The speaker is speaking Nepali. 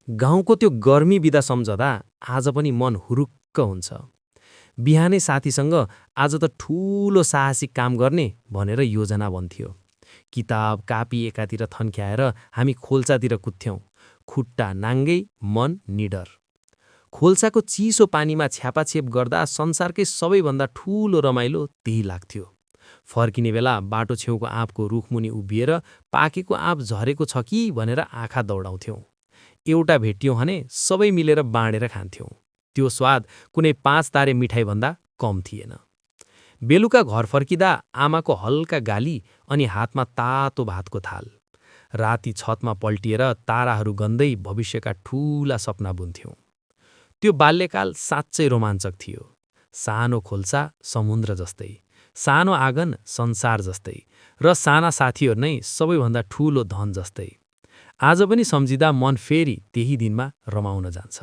गाउँको त्यो गर्मी बिदा सम्झदा आज पनि मन हुरुक्क हुन्छ। बिहानै साथीसँग आज त ठूलो साहसिक काम गर्ने भनेर योजना बन्थ्यो। किताब कापी एकातिर थन्क्याएर हामी खोल्सातिर कुद्थ्यौं, खुट्टा नाङ्गै मन निडर। खोल्साको चिसो पानीमा छ्यापाछेप गर्दा संसारकै सबैभन्दा ठूलो रमाइलो त्यही लाग्थ्यो। फर्किने बेला बाटो छेउको आँपको रुखमुनि उभिएर पाकेको आँप झरेको छ कि भनेर आँखा दौडाउँथ्यौं। एउटा भेटियौं भने सबै मिलेर बाँडेर खान्थ्यौं। त्यो स्वाद कुनै 5 तारे मिठाईभन्दा कम थिएन। बेलुका घर फर्किँदा आमाको हल्का गाली अनि हातमा तातो भातको थाल। राति छतमा पल्टिएर ताराहरू गन्दै भविष्यका ठूला सपना बुन्थ्यौं। त्यो बाल्यकाल साँच्चै रोमाञ्चक थियो। सानो खोल्सा समुद्र जस्तै, सानो आँगन संसार जस्तै र साना साथीहरू नै सबैभन्दा ठूलो धन जस्तै। आज पनि सम्झिँदा मन फेरि त्यही दिनमा रमाउन जान्छ।